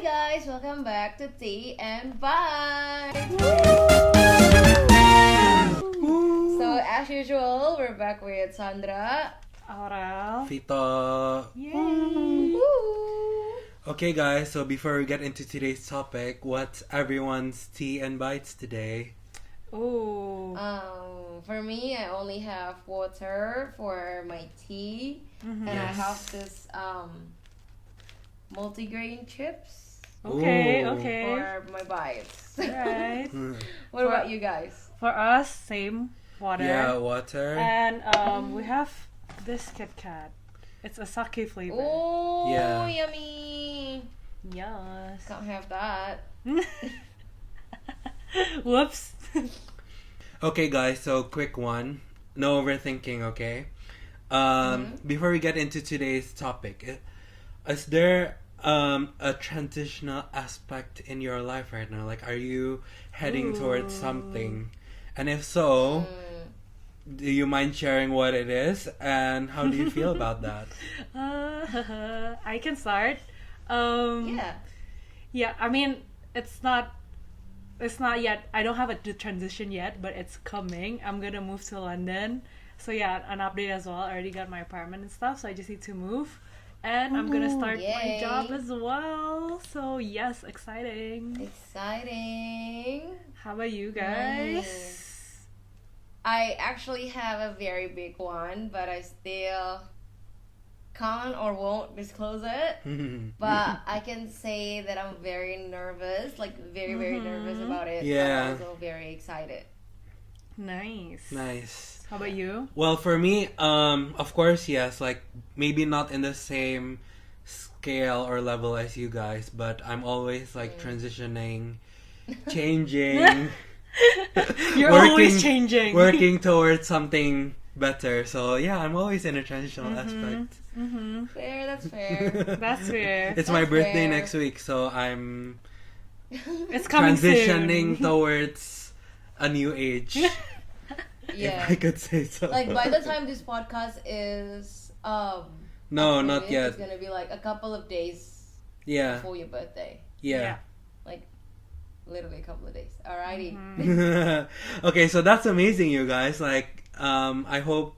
guys, welcome back to Tea and Vibes. So as usual, we're back with Sandra, Aurel, Vito. Yay! Okay guys, so before we get into today's topic, what's everyone's tea and bites today? Ooh. For me, I only have water for my tea, and I Yes. have this multigrain chips Okay, Ooh. okay. for my bites. Right. What about you guys? For us, same water. Yeah, water. And we have this Kit Kat. It's a sake flavor. Oh, Yeah. yummy! Yes. Can't have that. Whoops. Okay guys, so quick one. No overthinking, okay? Before we get into today's topic, is there a transitional aspect in your life right now? Like, are you heading towards something? And if so, do you mind sharing what it is? And how do you feel about that? I can start. Yeah. Yeah, I mean, it's not yet. I don't have the transition yet, but it's coming. I'm gonna move to London. So yeah, an update as well. I already got my apartment and stuff, so I just need to move. And I'm gonna start my Yay. job as well. So yes, exciting. Exciting. How about you guys? Nice. I actually have a very big one, but I still can't or won't disclose it. But I can say that I'm very nervous, like very, very nervous about it. Yeah. But also very excited. Nice. Nice. How about you? Well, for me, of course, yes. Like, maybe not in the same scale or level as you guys, but I'm always like transitioning, changing, You're Working- always changing. working towards something better. So yeah, I'm always in a transitional aspect. Fair, that's fair. That's fair. It's my That's birthday fair. next week, so I'm It's coming transitioning soon. towards a new age. Yeah. If I could say so. Like by the time this podcast is No, uploaded, not yet. It's gonna be like a couple of days Yeah, before your birthday. yeah. Like literally a couple of days. Alrighty. Okay, so that's amazing, you guys. Like, I hope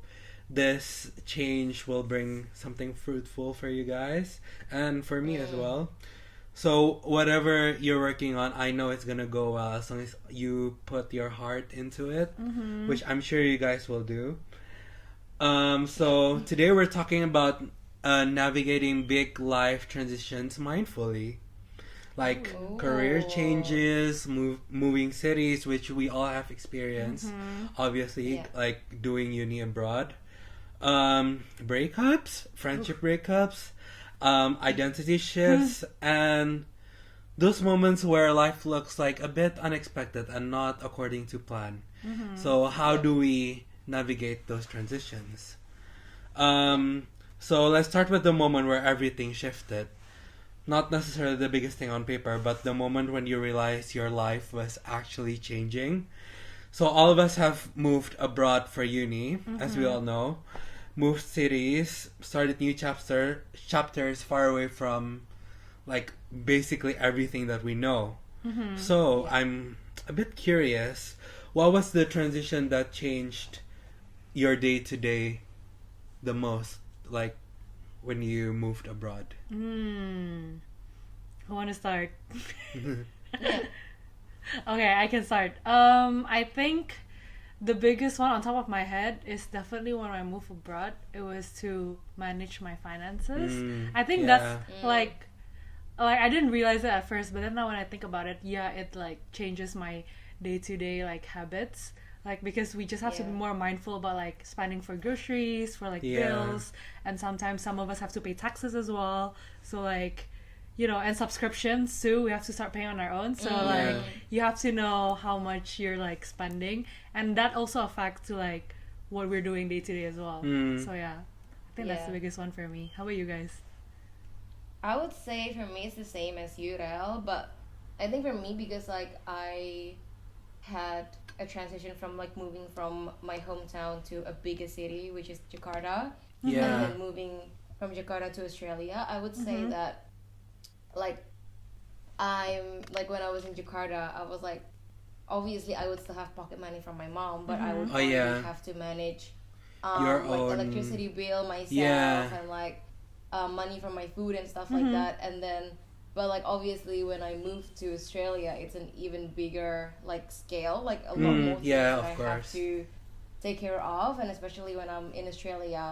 this change will bring something fruitful for you guys and for me as well. So whatever you're working on, I know it's gonna go well as long as you put your heart into it, which I'm sure you guys will do. So today we're talking about navigating big life transitions mindfully. Like career changes, moving cities, which we all have experienced. Obviously, Yeah. like doing uni abroad. Breakups, friendship breakups, identity shifts, and those moments where life looks like a bit unexpected and not according to plan. So how do we navigate those transitions? So let's start with the moment where everything shifted. Not necessarily the biggest thing on paper, but the moment when you realize your life was actually changing. So all of us have moved abroad for uni, as we all know. Moved cities, started new chapters far away from, like, basically everything that we know. So I'm a bit curious, what was the transition that changed your day-to-day the most? Like, when you moved abroad? Who want to start? Okay, I can start. I think the biggest one on top of my head is definitely when I moved abroad. It was to manage my finances. I think that's like I didn't realize it at first, but then now when I think about it, yeah, it like changes my day-to-day like habits. Like, because we just have to be more mindful about like spending for groceries, for like bills, and sometimes some of us have to pay taxes as well. So like, you know, and subscriptions too, we have to start paying on our own. So like, you have to know how much you're like spending, and that also affects to like what we're doing day to day as well. So yeah, I think that's the biggest one for me. How about you guys? I would say for me it's the same as you, Rel, but I think for me because like I had a transition from like moving from my hometown to a bigger city, which is Jakarta, and then moving from Jakarta to Australia. I would say that like I'm like when I was in Jakarta, I was like, obviously I would still have pocket money from my mom, but I would already have to manage your like own electricity bill myself and like money from my food and stuff like that. And then, but like obviously when I moved to Australia, it's an even bigger like scale, like a lot more things that I have to take care of. And especially when I'm in Australia,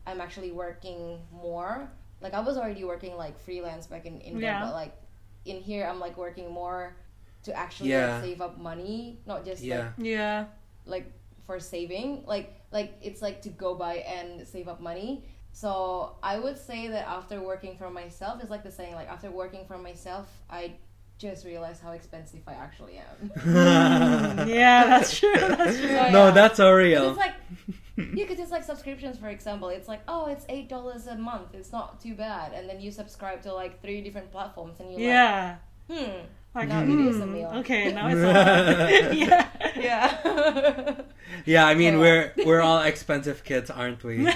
I'm actually working more. Like I was already working like freelance back in India, but like in here I'm like working more to actually like, save up money, not just like for saving, like it's like to go by and save up money. So I would say that after working for myself, it's like the saying, like after working for myself, I just realized how expensive I actually am. Yeah, that's true. That's true. So, no, that's Aurel. It's like because it's like subscriptions, for example. It's like, oh, it's $8 a month. It's not too bad, and then you subscribe to like 3 different platforms, and you're like, like, now it is a meal. Okay, now it's a yeah. Yeah, I mean we're all expensive kids, aren't we?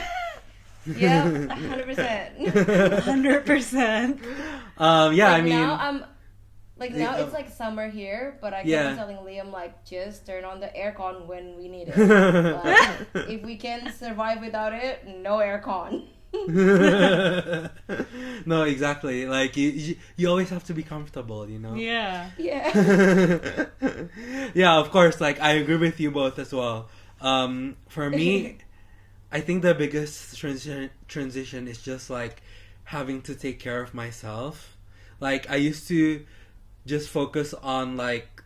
Yeah, 100%. 100%. Yeah, like I mean now I'm like now it's like summer here, but I keep telling Liam like just turn on the aircon when we need it. Like, if we can survive without it, no aircon. No, exactly. Like you always have to be comfortable, you know. Yeah. Yeah, of course. Like I agree with you both as well. For me, I think the biggest transition is just like having to take care of myself. Like I used to just focus on like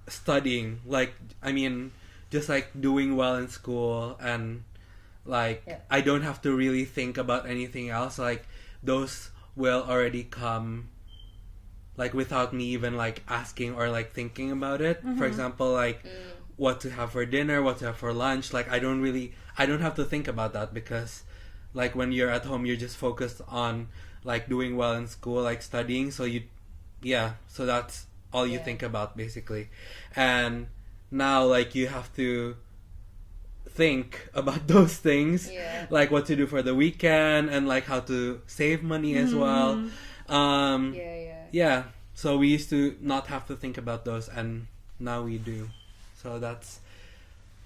studying, like I mean just like doing well in school, and like I don't have to really think about anything else. Like those will already come like without me even like asking or like thinking about it. For example, like what to have for dinner, what to have for lunch. Like I don't have to think about that, because like when you're at home, you're just focused on like doing well in school, like studying. So so that's all you think about basically. And now like you have to think about those things, like what to do for the weekend and like how to save money as well. So we used to not have to think about those, and now we do. So that's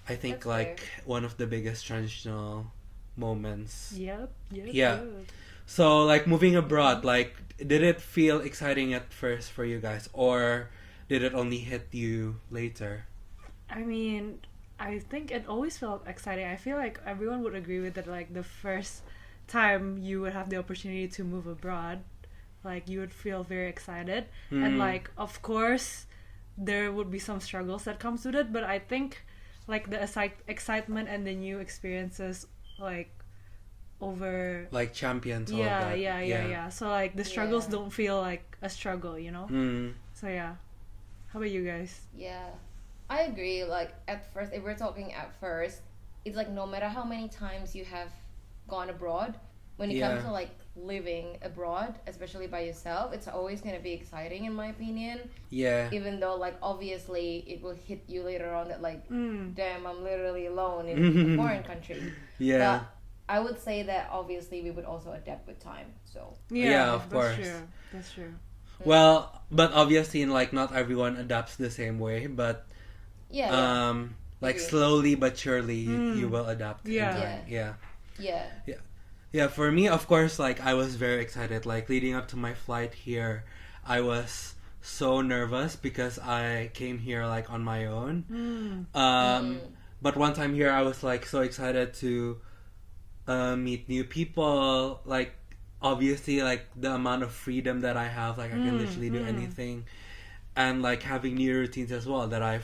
I think that's like fair. One of the biggest transitional moments. Yep. So like moving abroad, like did it feel exciting at first for you guys, or did it only hit you later? I mean, I think it always felt exciting. I feel like everyone would agree with that. Like the first time you would have the opportunity to move abroad, like you would feel very excited, and like of course there would be some struggles that comes with it. But I think like the excitement and the new experiences like over like champions. All of that. Yeah. So like the struggles don't feel like a struggle, you know. So yeah, how about you guys? I agree. Like at first, if we're talking at first, it's like no matter how many times you have gone abroad, when it comes to like living abroad, especially by yourself, it's always going to be exciting in my opinion. Even though like obviously it will hit you later on that like damn, I'm literally alone in a foreign country. But I would say that obviously we would also adapt with time. So of course. That's true. Well, but obviously like not everyone adapts the same way, but like slowly but surely you will adapt. For me, of course, like I was very excited. Like leading up to my flight here, I was so nervous because I came here like on my own. But one time here, I was like so excited to meet new people. Like obviously, like the amount of freedom that I have, like I can literally do anything, and like having new routines as well that I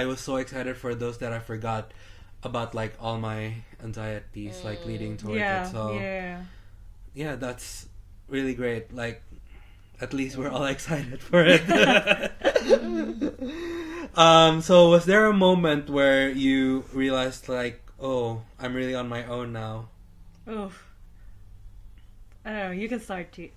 was so excited for those that I forgot about like all my anxieties like leading towards it. So that's really great. Like at least we're all excited for it. So was there a moment where you realized like, oh, I'm really on my own now? Oh, I don't know. You can start, T.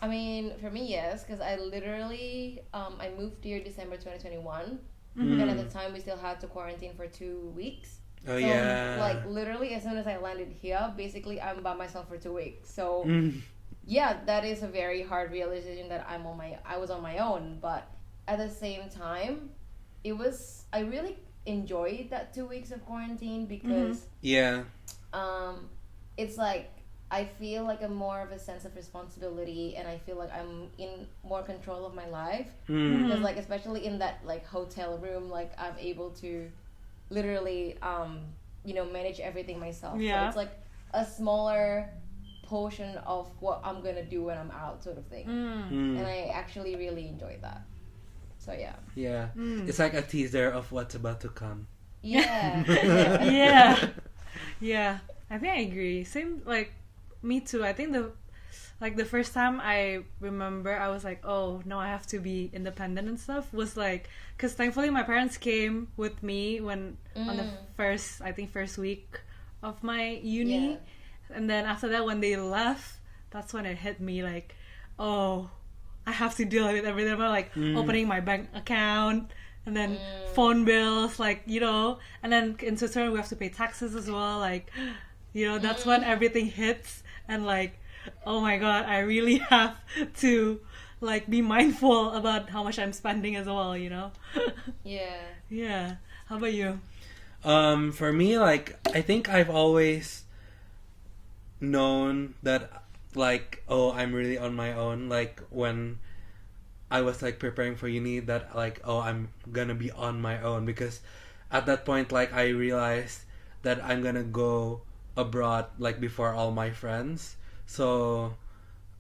I mean, for me, yes, because I literally, I moved here December 2021, and at the time we still had to quarantine for 2 weeks. Oh, so, like, literally, as soon as I landed here, basically, I'm by myself for 2 weeks. So, yeah, that is a very hard realization that I was on my own, but at the same time, I really enjoyed that 2 weeks of quarantine because Yeah. it's like I feel like a more of a sense of responsibility, and I feel like I'm in more control of my life because like especially in that like hotel room, like I'm able to literally manage everything myself. So it's like a smaller portion of what I'm gonna do when I'm out, sort of thing. And I actually really enjoyed that. So yeah. Yeah. It's like a teaser of what's about to come. Yeah. Yeah. Yeah. I think I agree. Same, like, me too. I think the first time I remember I was like, oh no, I have to be independent and stuff, was like, because thankfully my parents came with me when on the first week of my uni. And then after that, when they left, that's when it hit me like, oh, I have to deal with everything about like opening my bank account and then phone bills, like, and then in Switzerland we have to pay taxes as well, like, that's when everything hits, and like, oh my god, I really have to like be mindful about how much I'm spending as well, Yeah. How about you? For me, like, I think I've always known that, like, oh, I'm really on my own. Like, when I was like preparing for uni, that like, oh, I'm gonna be on my own, because at that point, like, I realized that I'm gonna go abroad like before all my friends. So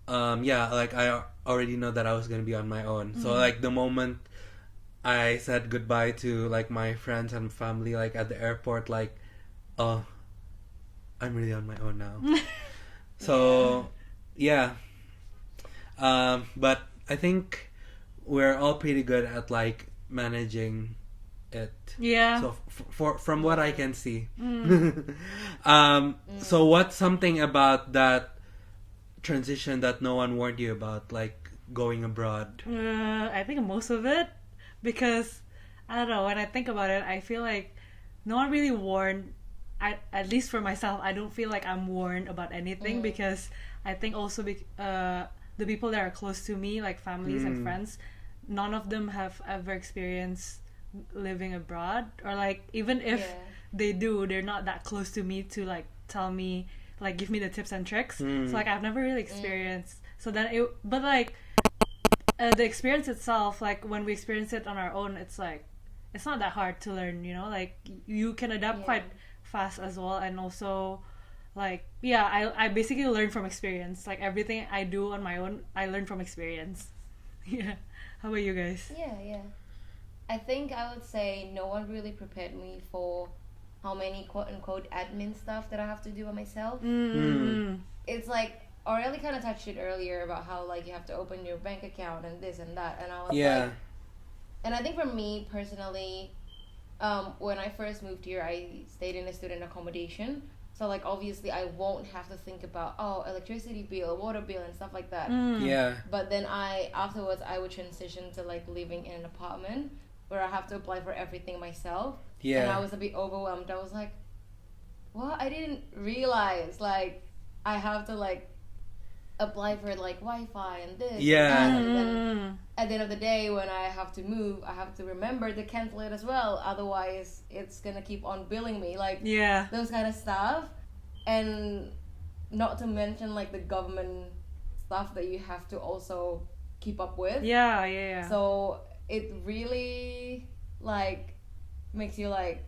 like, I already know that I was gonna be on my own. So like, the moment I said goodbye to like my friends and family, like at the airport, like, oh, I'm really on my own now. So yeah. But I think we're all pretty good at like managing it. Yeah. So from what I can see. So what's something about that transition that no one warned you about, like going abroad? I think most of it, because I don't know, when I think about it, I feel like no one really warned. At least for myself, I don't feel like I'm warned about anything, because I think also the people that are close to me, like families and friends, none of them have ever experienced living abroad, or like, even if they do, they're not that close to me to like tell me, like give me the tips and tricks. So like, I've never really experienced. So then but like the experience itself, like when we experience it on our own, it's like, it's not that hard to learn, like you can adapt quite fast as well. And also, like, I basically learn from experience. Like, everything I do on my own, I learn from experience. Yeah. How about you guys? Yeah. I think I would say no one really prepared me for how many quote-unquote admin stuff that I have to do by myself. It's like, Aurel kind of touched it earlier about how like you have to open your bank account and this and that, and I was like, and I think for me personally, when I first moved here, I stayed in a student accommodation. So like, obviously I won't have to think about electricity bill, water bill, and stuff like that. Yeah. But then afterwards I would transition to like living in an apartment where I have to apply for everything myself. Yeah. And I was a bit overwhelmed. I was like, what? I didn't realize like I have to like apply for like Wi-Fi and this and that. And then at the end of the day, when I have to move, I have to remember to cancel it as well, otherwise it's gonna keep on billing me, like those kind of stuff. And not to mention like the government stuff that you have to also keep up with. So it really like makes you like,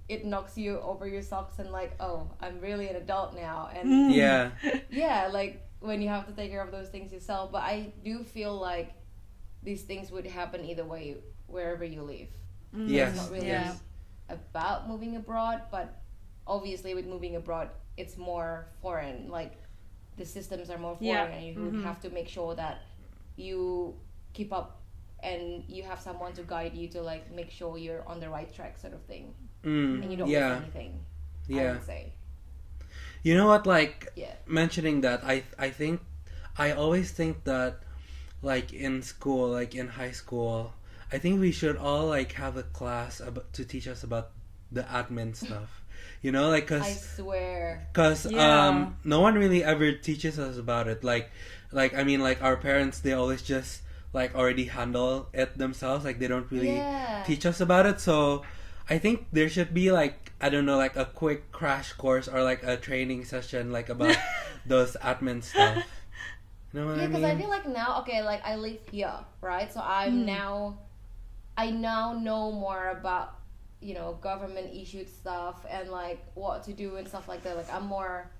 it knocks you over your socks, and like, oh, I'm really an adult now. And like when you have to take care of those things yourself. But I do feel like these things would happen either way wherever you live. Yes. It's not really about moving abroad, but obviously with moving abroad, it's more foreign. Like, the systems are more foreign, and you would have to make sure that you keep up and you have someone to guide you to like make sure you're on the right track, sort of thing. And you don't miss anything, I would say. You know what, like, mentioning that, I think, I always think that, like, in school, like, in high school, I think we should all, like, have a class to teach us about the admin stuff. You know, like, I swear. Because no one really ever teaches us about it. Like I mean, like, our parents, they always just like already handle it themselves. Like, they don't really teach us about it. So I think there should be like, I don't know, like a quick crash course or like a training session like about those admin stuff. You know what I mean? Because I feel like now, okay, like I live here, right? So I now know more about, you know, government issued stuff and like what to do and stuff like that. Like I'm more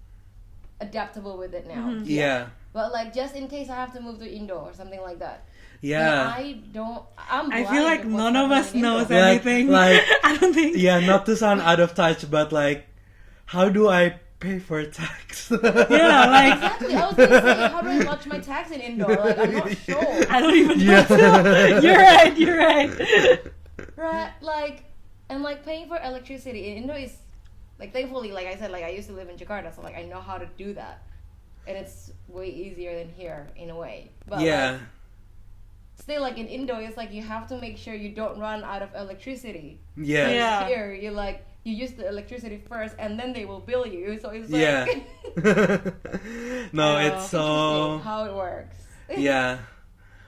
adaptable with it now. Mm-hmm. Yeah. But like just in case I have to move to Indo or something like that. Yeah. I feel like none of us knows anything. Like, I don't think. Yeah, not to sound out of touch, but like, how do I pay for tax? Yeah, like exactly. I was gonna say, how do I watch my tax in Indo? Like I'm not sure. I don't even know. You're right. Right, like, and like paying for electricity in Indo is like, thankfully, like I said, like I used to live in Jakarta, so like I know how to do that, and it's way easier than here in a way. But like, still, like in Indo, it's like you have to make sure you don't run out of electricity. Yeah. Here, you use the electricity first, and then they will bill you. So it's like no, it's so how it works. Yeah,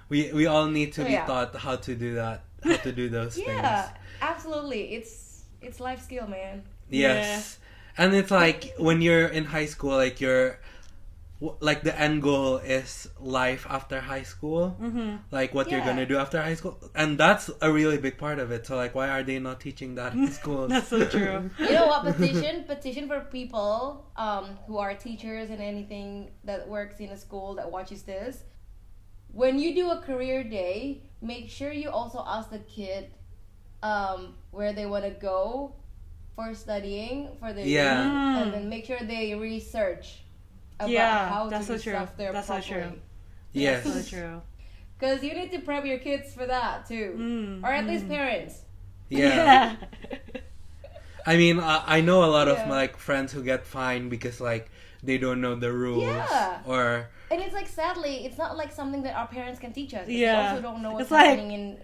we all need to be taught how to do that, how to do those things. Yeah, absolutely. It's life skill, man. Yes, and it's like when you're in high school, like like the end goal is life after high school, like what you're gonna do after high school, and that's a really big part of it. So like, why are they not teaching that in schools? That's so true. You know what? Petition for people who are teachers and anything that works in a school that watches this. When you do a career day, make sure you also ask the kid where they want to go for studying for their degree, and then make sure they research about how to do stuff there properly. So true. Yes. That's so true. Because you need to prep your kids for that too, or at least parents. Yeah. I mean, I know a lot of my like friends who get fined because like they don't know the rules. Or and it's like, sadly, it's not like something that our parents can teach us. Yeah. We also don't know what's happening in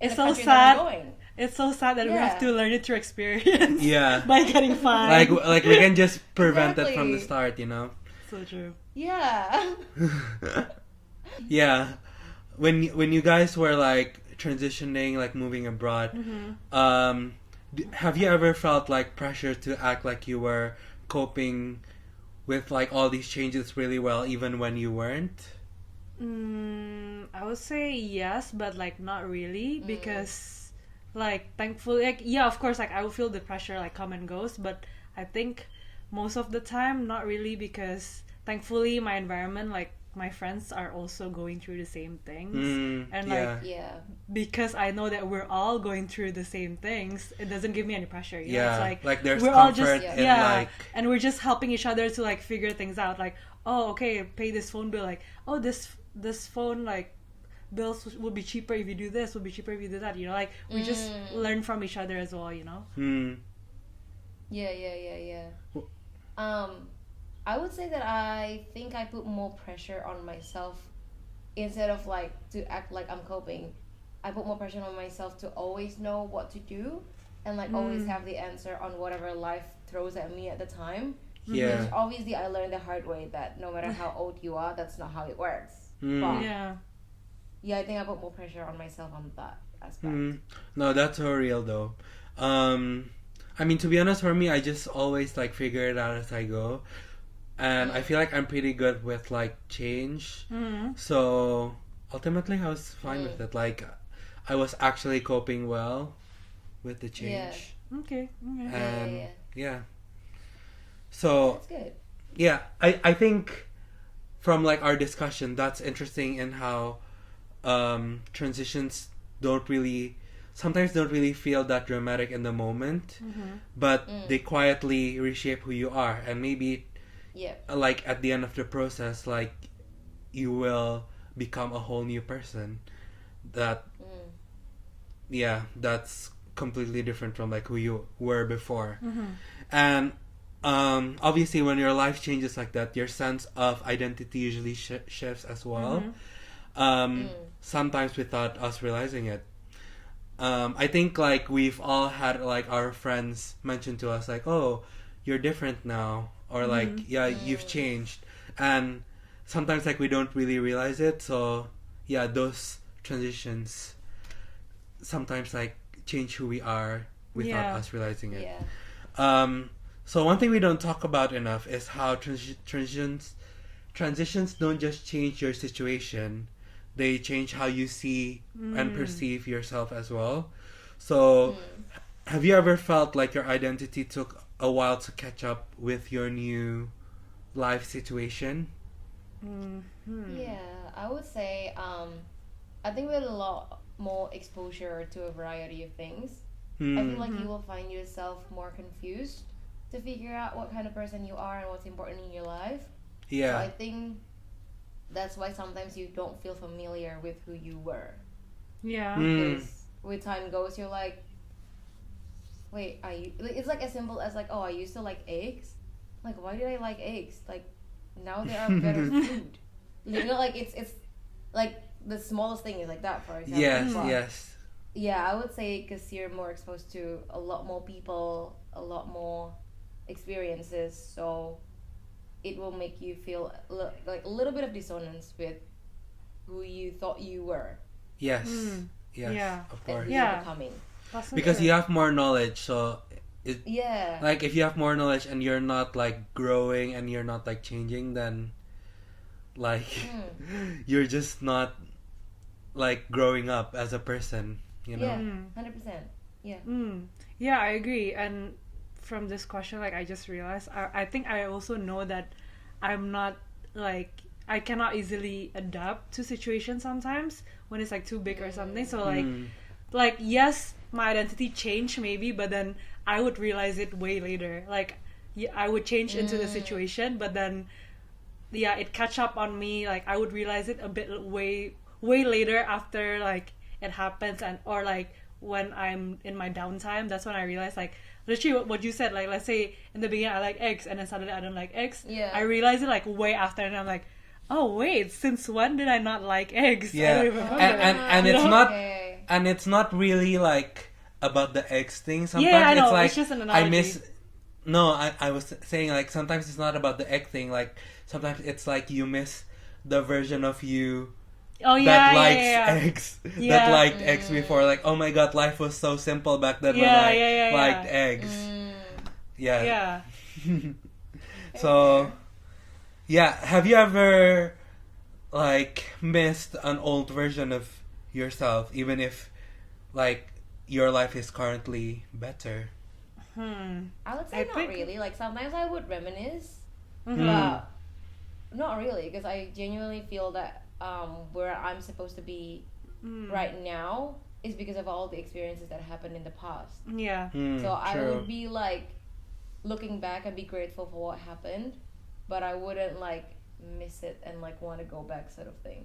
it's the so country sad. that we're going. It's so sad that we have to learn it through experience. Yeah. By getting fined. Like we can just prevent it from the start, you know. So true. Yeah. Yeah. When you guys were like transitioning, like moving abroad, have you ever felt like pressure to act like you were coping with like all these changes really well, even when you weren't? I would say yes, but like not really, because like thankfully, like of course, like I will feel the pressure like come and goes, but I think most of the time not really, because thankfully my environment, like my friends are also going through the same things, and like because I know that we're all going through the same things, it doesn't give me any pressure. You know? It's like there's we're comfort all just in like, and we're just helping each other to like figure things out. Like, oh, okay, pay this phone bill. Like, oh, this phone like bills will be cheaper if you do this. Will be cheaper if you do that. You know, like we just learn from each other as well. You know. Yeah. I would say that I think I put more pressure on myself instead of like to act like I'm coping. I put more pressure on myself to always know what to do and like always have the answer on whatever life throws at me at the time. Yeah. Which obviously I learned the hard way that no matter how old you are, that's not how it works. But I think I put more pressure on myself on that aspect. No, that's so real though. I mean, to be honest, for me, I just always like figure it out as I go. And I feel like I'm pretty good with like change. So ultimately I was fine with it. Like I was actually coping well with the change. Okay. And so that's good. Yeah, I think from like our discussion, that's interesting in how transitions sometimes don't really feel that dramatic in the moment, but they quietly reshape who you are, and maybe like at the end of the process, like you will become a whole new person that that's completely different from like who you were before. And obviously when your life changes like that, your sense of identity usually shifts as well, sometimes without us realizing it. I think like we've all had like our friends mention to us like, oh, you're different now, or like, yeah, you've changed, and sometimes like we don't really realize it. So yeah, those transitions sometimes like change who we are without us realizing it. Yeah. So one thing we don't talk about enough is how transitions don't just change your situation, they change how you see and perceive yourself as well. So have you ever felt like your identity took a while to catch up with your new life situation? Yeah, I would say I think with a lot more exposure to a variety of things, I feel like you will find yourself more confused to figure out what kind of person you are and what's important in your life. Yeah. So I think that's why sometimes you don't feel familiar with who you were. Yeah. Because with time goes, you're like, wait, it's like as simple as like, oh, I used to like eggs. Like, why did I like eggs? Like, now there are better food. You know, like it's like the smallest thing is like that, for example. Yes, But, yes. yeah, I would say because you're more exposed to a lot more people, a lot more experiences, so it will make you feel like a little bit of dissonance with who you thought you were. Yes. Yes. Yeah. Of course. And who Yeah. you're becoming. That's so Because true. you have more knowledge, so Yeah. like if you have more knowledge and you're not like growing and you're not like changing, then like you're just not like growing up as a person, you know. Yeah, 100%. Yeah. Yeah, I agree. And from this question, like I just realized, I think I also know that I'm not like I cannot easily adapt to situations sometimes when it's like too big or something. So like yes, my identity changed maybe, but then I would realize it way later. Like I would change into the situation, but then yeah, it catch up on me. Like I would realize it a bit way later after like it happens, and or like when I'm in my downtime, that's when I realize like literally what you said. Like let's say in the beginning I like eggs, and then suddenly I don't like eggs. Yeah. I realize it like way after, and I'm like, oh wait, since when did I not like eggs? I Yeah. don't even remember. And You it's know? not Okay. and it's not really like about the eggs thing. Sometimes Yeah, I know. it's like It's just an I analogy. miss. No, I was saying like sometimes it's not about the egg thing. Like sometimes it's like you miss the version of you Oh yeah, that yeah, likes yeah. eggs, that Yeah. liked eggs before. Like, oh my god, life was so simple back then when Yeah, I yeah, yeah, liked yeah. eggs. Yeah. Yeah. So, yeah, have you ever like missed an old version of yourself, even if like your life is currently better? I would say I not think- really. Like sometimes I would reminisce, Mm-hmm. but not really, because I genuinely feel that where I'm supposed to be right now is because of all the experiences that happened in the past. Yeah. So I True. would be like looking back and be grateful for what happened, but I wouldn't like miss it and like want to go back, sort of thing.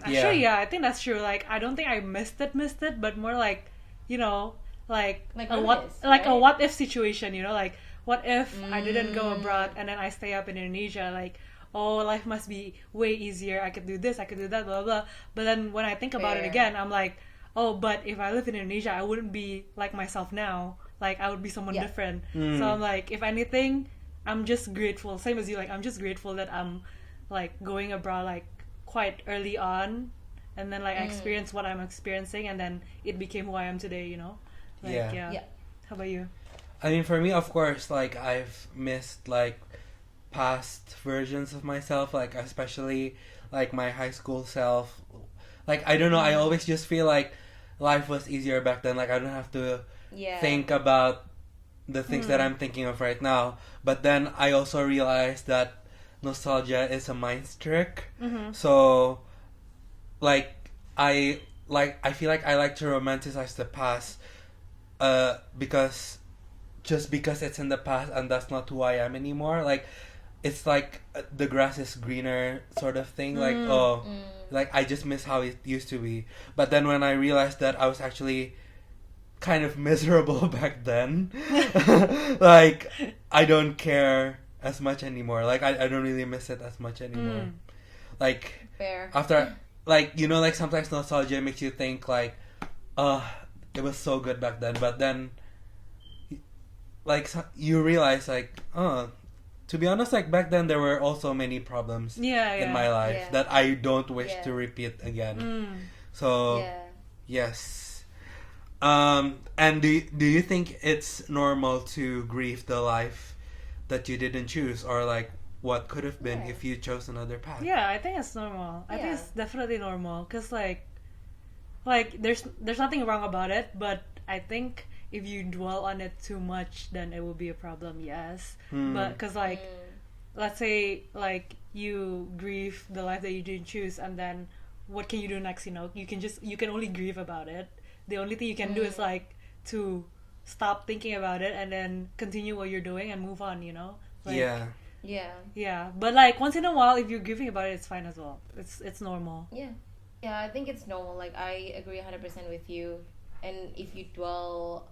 Actually, yeah, I think that's true. Like, I don't think I missed it, but more like, you know, like Like a reminisce, like a right? what if situation. You know, like what if I didn't go abroad and then I stay up in Indonesia? Like, oh, life must be way easier. I could do this, I could do that, blah blah. But then when I think about it Fair. again, I'm like, oh, but if I lived in Indonesia, I wouldn't be like myself now. Like, I would be someone Yeah. different. So I'm like, if anything, I'm just grateful. Same as you. Like, I'm just grateful that I'm like going abroad like quite early on, and then like I experienced what I'm experiencing, and then it became who I am today. You know. Like, Yeah. Yeah. How about you? I mean, for me, of course, like I've missed like past versions of myself, like especially like my high school self. Like I don't know, I always just feel like life was easier back then. Like I don't have to Yeah. think about the things that I'm thinking of right now. But then I also realized that nostalgia is a mind trick. So like I feel like I like to romanticize the past because it's in the past and that's not who I am anymore. Like it's like the grass is greener sort of thing. Like like I just miss how it used to be. But then when I realized that I was actually kind of miserable back then, like I don't care as much anymore. Like I don't really miss it as much anymore. Like Fair. after, like, you know, like sometimes nostalgia makes you think like it was so good back then, but then like you realize like, oh, to be honest, like back then there were also many problems in my life that I don't wish to repeat again. So yes. And do you think it's normal to grieve the life that you didn't choose, or like what could have been if you chose another path? Yeah, I think it's normal. I think it's definitely normal, because like there's nothing wrong about it, but I think if you dwell on it too much, then it will be a problem. Yes, but because like let's say like you grieve the life that you didn't choose, and then what can you do next? You know, you can only grieve about it. The only thing you can do is like to stop thinking about it and then continue what you're doing and move on. You know, like, yeah. But like once in a while, if you're grieving about it, it's fine as well. It's normal. Yeah, I think it's normal. Like, I agree 100% with you. And if you dwell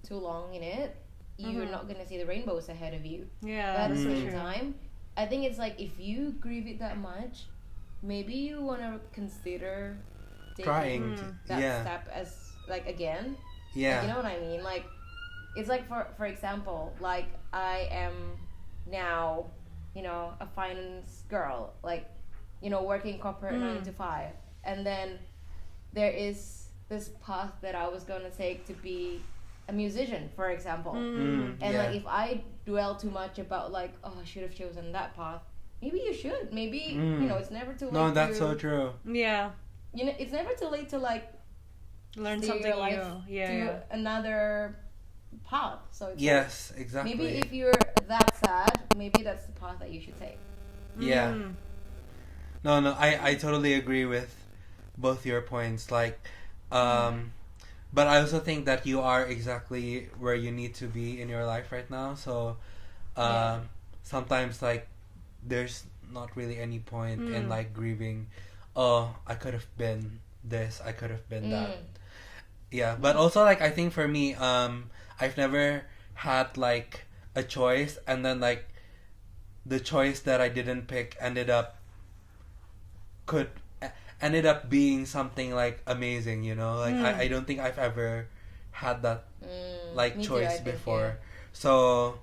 too long in it, you're not going to see the rainbows ahead of you. Yeah, but at the same time, I think it's like, if you grieve it that much, maybe you want to consider taking that step as, like, again. Yeah. Like, you know what I mean? Like, it's like, for example, like, I am now, you know, a finance girl. Like, you know, working corporate 9 to 5. And then there is this path that I was going to take to be a musician, for example. And like, if I dwell too much about like, oh, I should have chosen that path, maybe you should. Maybe, you know, it's never too late. No, that's so true. Yeah. You know, it's never too late to like learn something new. To another path. So it's yes, exactly. Maybe if you're that sad, maybe that's the path that you should take. Yeah. No, I totally agree with both your points. Like, but I also think that you are exactly where you need to be in your life right now. So, sometimes like there's not really any point in like grieving. Oh, I could have been this. I could have been that. Yeah, but also like I think for me, I've never had like a choice, and then like the choice that I didn't pick ended up being something like amazing, you know, like I don't think I've ever had that like choice before. So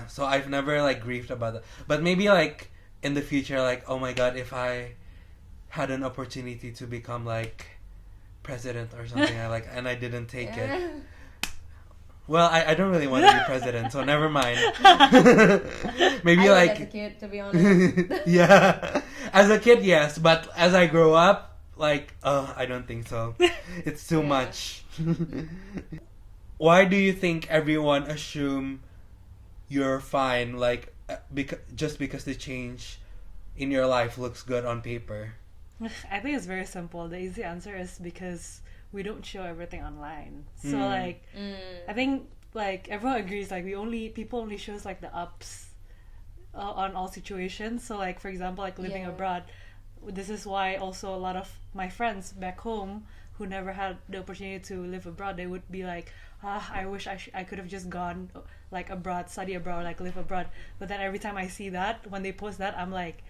so I've never like grieved about that, but maybe like in the future, like, oh my god, if I had an opportunity to become like president or something, and I didn't take it. Well, I don't really want to be president, so never mind. Maybe I like as a kid, to be honest. Yeah, as a kid, yes, but as I grow up, like, I don't think so. It's too much. Why do you think everyone assume you're fine, like, just because the change in your life looks good on paper? I think it's very simple. The easy answer is because we don't show everything online. So like I think like everyone agrees, like people only shows like the ups on all situations. So like, for example, like living abroad, this is why also a lot of my friends back home who never had the opportunity to live abroad, they would be like, I wish I could have just gone like abroad, study abroad, like live abroad. But then every time I see that, when they post that, I'm like,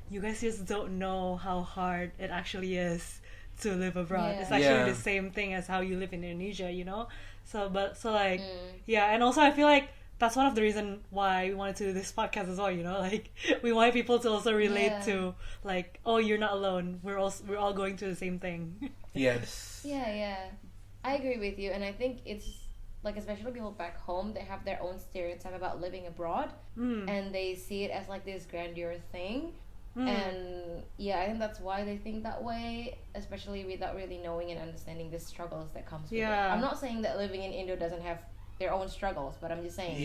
you guys just don't know how hard it actually is to live abroad. It's actually the same thing as how you live in Indonesia, you know. So like and also I feel like that's one of the reasons why we wanted to do this podcast as well, you know, like we want people to also relate to like, oh, you're not alone, we're all going through the same thing. Yes. I agree with you, and I think it's like, especially people back home, they have their own stereotype about living abroad, and they see it as like this grandeur thing. And I think that's why they think that way, especially without really knowing and understanding the struggles that comes with it. I'm not saying that living in Indo doesn't have their own struggles, but I'm just saying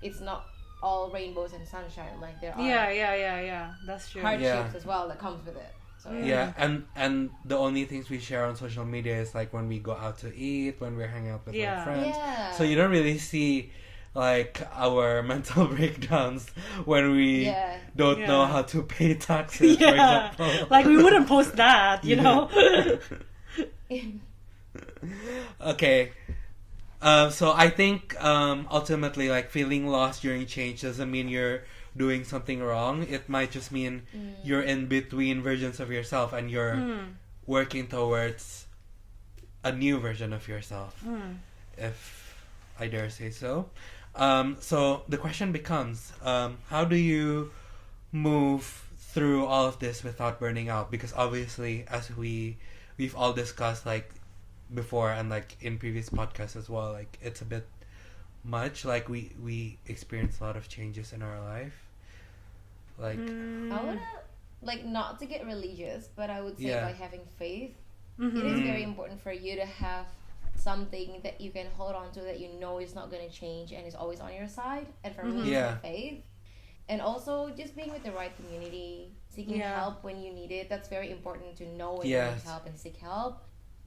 it's not all rainbows and sunshine. Like, there are that's true, hardships as well that comes with it. So and the only things we share on social media is like when we go out to eat, when we're hanging out with our friends. So you don't really see like our mental breakdowns when we don't know how to pay taxes, for example. Like, we wouldn't post that, you know. Okay. So I think ultimately, like, feeling lost during change doesn't mean you're doing something wrong. It might just mean you're in between versions of yourself, and you're working towards a new version of yourself, if I dare say so. So the question becomes, how do you move through all of this without burning out? Because obviously, as we've all discussed like before and like in previous podcasts as well, like it's a bit much. Like we experience a lot of changes in our life. Like I wanna like not to get religious, but I would say Yeah. by having faith, it is very important for you to have something that you can hold on to that you know is not going to change and is always on your side. And for me, Yeah. it's my faith. And also just being with the right community, seeking Yeah. help when you need it. That's very important to know when you Yes. need help and seek help.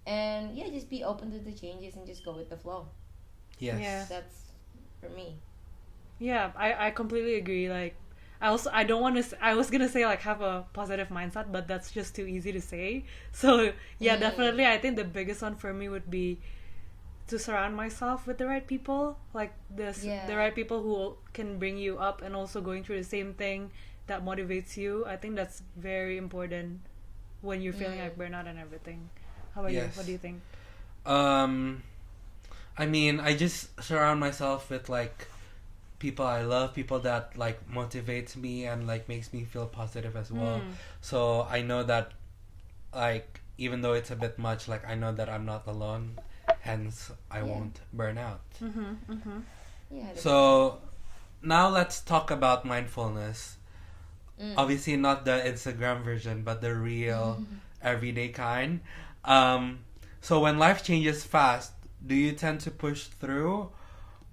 And yeah, just be open to the changes and just go with the flow. yes, Yeah. That's for me. Yeah, I completely agree. Like, I don't want to. I was gonna say like have a positive mindset, but that's just too easy to say. So yeah, definitely, I think the biggest one for me would be to surround myself with the right people, like the right people who can bring you up, and also going through the same thing that motivates you. I think that's very important when you're feeling like burnout and everything. How about you? Yes. What do you think? I mean, I just surround myself with like people I love, people that like motivates me and like makes me feel positive as well. So I know that like even though it's a bit much, like I know that I'm not alone, hence I won't burn out. Yeah. So now let's talk about mindfulness. Obviously not the Instagram version, but the real everyday kind. So when life changes fast, do you tend to push through,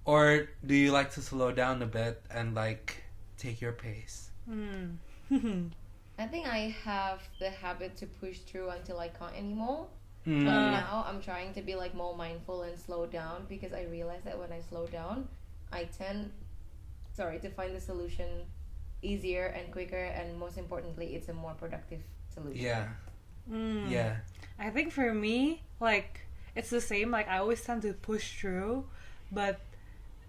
or do you like to slow down a bit and like take your pace? I think I have the habit to push through until I can't anymore. But Mm. now I'm trying to be like more mindful and slow down, because I realize that when I slow down, I tend to find the solution easier and quicker, and most importantly, it's a more productive solution. Yeah. Yeah. I think for me, like, it's the same. Like, I always tend to push through,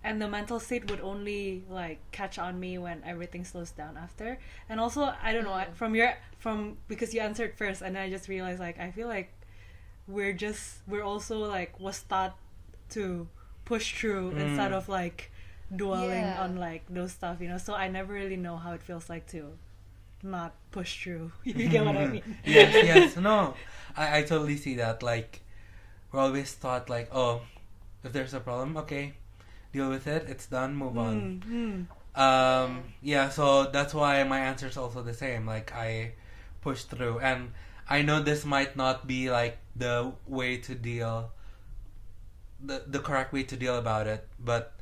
and the mental state would only, like, catch on me when everything slows down after. And also, I don't know, because you answered first, and I just realized, like, I feel like we're also, like, was taught to push through instead of, like, dwelling on, like, those stuff, you know? So I never really know how it feels like to not push through. You get what I mean? Yes. No, I totally see that. Like, we're always taught like, oh, if there's a problem, okay, deal with it. It's done. Move on. Yeah. So that's why my answer is also the same. Like, I push through, and I know this might not be like the way to deal, the correct way to deal about it, but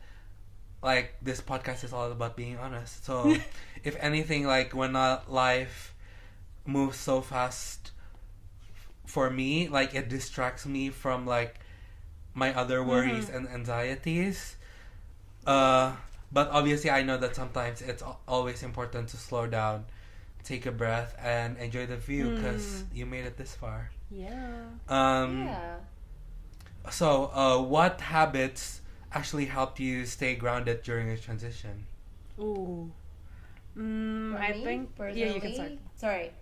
like this podcast is all about being honest. So if anything, like when life moves so fast for me, like it distracts me from like my other worries and anxieties. But obviously I know that sometimes it's always important to slow down, take a breath, and enjoy the view, because you made it this far. Yeah. So what habits actually helped you stay grounded during a transition? Ooh. For I me, think... personally, Yeah, you can start. Sorry.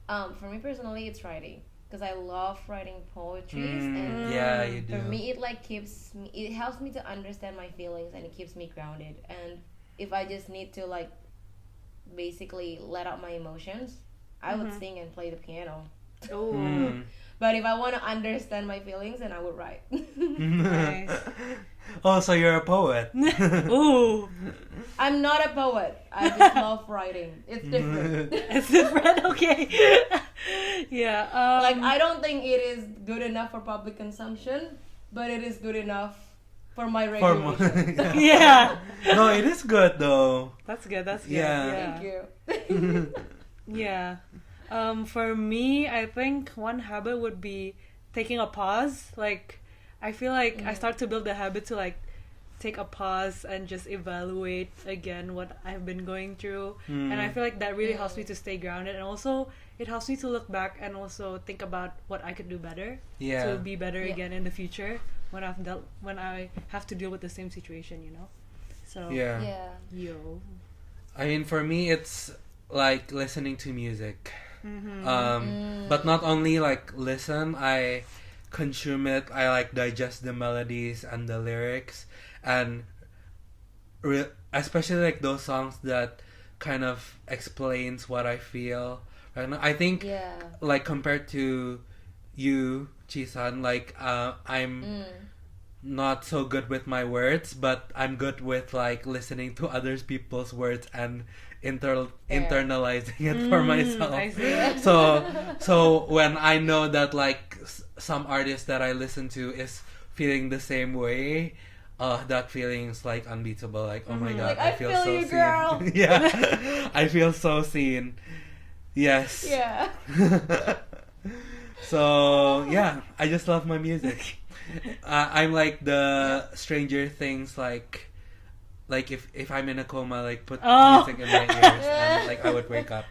For me personally, it's writing, because I love writing poetries, and Yeah, you do. for me, it like it helps me to understand my feelings, and it keeps me grounded. And if I just need to like basically let out my emotions, I would sing and play the piano. Ooh. But if I want to understand my feelings, then I would write. Nice. Oh, so you're a poet. Ooh. I'm not a poet. I just love writing. It's different. It's different, okay. Yeah. Like, I don't think it is good enough for public consumption, but it is good enough for my regulation. Yeah. No, it is good though. That's good. Yeah. Thank you. Yeah. For me, I think one habit would be taking a pause. Like, I feel like I start to build the habit to like take a pause and just evaluate again what I've been going through. And I feel like that really helps me to stay grounded, and also it helps me to look back and also think about what I could do better to be better again in the future when I have to deal with the same situation, you know. So Yeah. yo. I mean, for me, it's like listening to music. But not only like listen, I consume it. I like digest the melodies and the lyrics, and especially like those songs that kind of explains what I feel right now. I think like compared to you, Chisan, like I'm not so good with my words, but I'm good with like listening to others people's words and internalizing it for myself. I see. So when I know that like some artist that I listen to is feeling the same way, that feeling is like unbeatable. Like, oh my god, like, I feel so you, seen. girl. Yeah, I feel so seen. Yes. Yeah. So yeah, I just love my music. I'm like the Stranger Things, like if I'm in a coma, like put music in my ears and like I would wake up.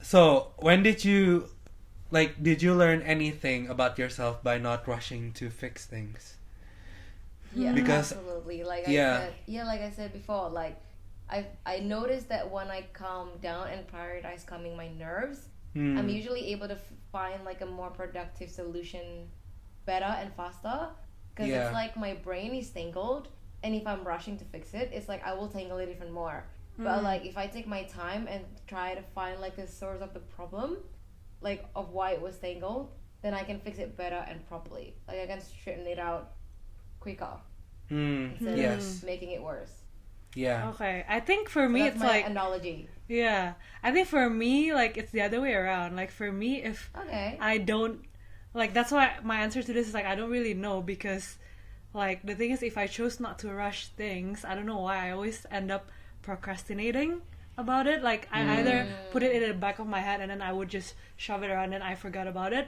So when did you learn anything about yourself by not rushing to fix things? Yeah, because absolutely. Like like I said before, like I noticed that when I calm down and prioritize calming my nerves, I'm usually able to find like a more productive solution better and faster, because it's like my brain is tangled, and if I'm rushing to fix it, it's like I will tangle it even more. But like if I take my time and try to find like the source of the problem, like of why it was tangled, then I can fix it better and properly. Like I can straighten it out quicker instead of making it worse. Yeah. Okay. I think for me that's it's my like analogy. Yeah. I think for me, like, it's the other way around. Like, for me, if I don't... Like, that's why my answer to this is, like, I don't really know, because, like, the thing is, if I chose not to rush things, I don't know why, I always end up procrastinating about it. Like, I either put it in the back of my head, and then I would just shove it around, and I forgot about it,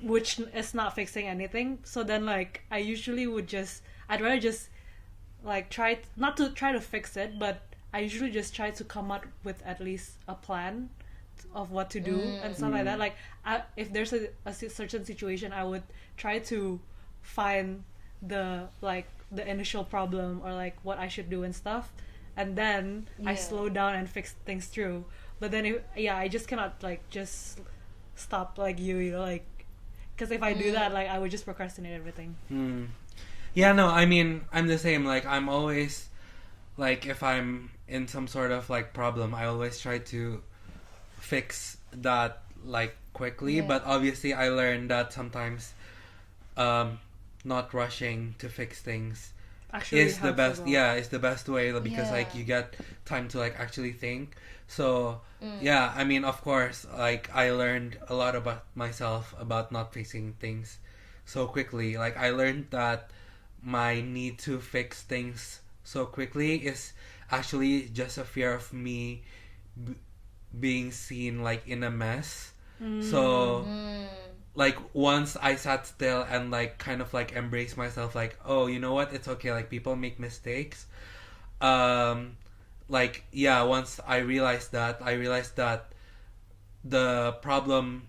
which is not fixing anything. So then, like, I usually would just... I'd rather just, like, not to try to fix it, but I usually just try to come up with at least a plan of what to do and stuff like that. Like, if there's a certain situation, I would try to find the initial problem, or like what I should do and stuff, and then I slow down and fix things through. But then I just cannot like just stop like you know, like, because if I do that, like, I would just procrastinate everything. Yeah, no, I mean, I'm the same. Like, I'm always like, if I'm in some sort of like problem, I always try to fix that like quickly. But obviously I learned that sometimes not rushing to fix things actually is the best. Well. Is the best way, because like you get time to like actually think. So I mean, of course, like, I learned a lot about myself about not fixing things so quickly. Like, I learned that my need to fix things so quickly is actually just a fear of me being seen like in a mess. So like, once I sat still and like kind of like embrace myself, like, oh, you know what, it's okay, like, people make mistakes. Like, once I realized that the problem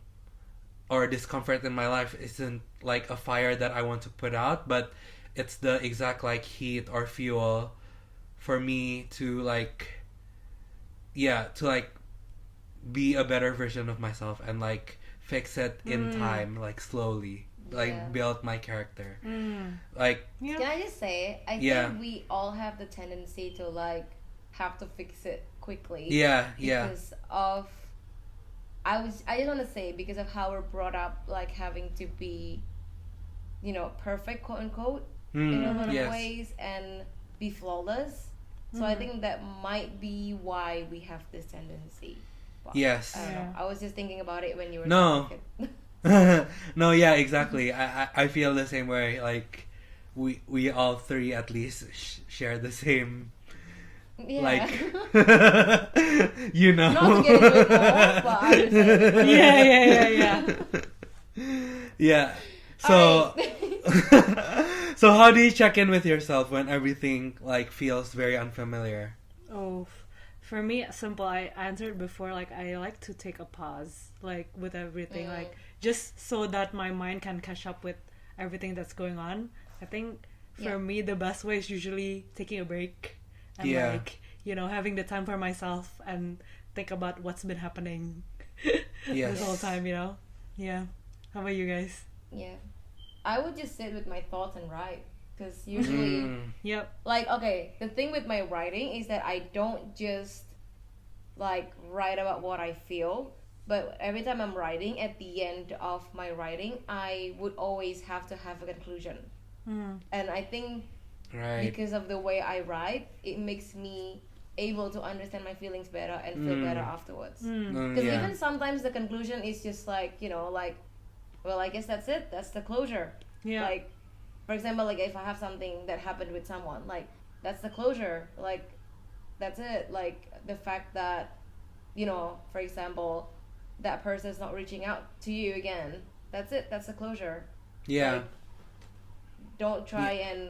or discomfort in my life isn't like a fire that I want to put out, but it's the exact like heat or fuel for me to like be a better version of myself and like fix it in time, like slowly, like build my character. Like, can I just say, I think we all have the tendency to like have to fix it quickly. Because of I just want to say, because of how we're brought up, like having to be, you know, perfect, quote unquote, in a lot of ways, and be flawless. So I think that might be why we have this tendency. But yes. I don't know. I was just thinking about it when you were talking. No, yeah, exactly. I feel the same way. Like, we all three at least share the same. Like, you know. Not to get into it more, but I'm just saying. Yeah. So, so how do you check in with yourself when everything like feels very unfamiliar? Oh, for me, simple. I answered before. Like, I like to take a pause, like, with everything, like, just so that my mind can catch up with everything that's going on. I think for me, the best way is usually taking a break and like, you know, having the time for myself and think about what's been happening. this whole time, you know. Yeah. How about you guys? Yeah, I would just sit with my thoughts and write, because usually, Yep. like, okay, the thing with my writing is that I don't just like write about what I feel, but every time I'm writing, at the end of my writing, I would always have to have a conclusion. And I think because of the way I write, it makes me able to understand my feelings better and feel better afterwards. Because even sometimes the conclusion is just like, you know, like, well, I guess that's it. That's the closure. Yeah. Like, for example, like if I have something that happened with someone, like that's the closure. Like, that's it. Like the fact that, you know, for example, that person's not reaching out to you again. That's it. That's the closure. Yeah. Like, don't try and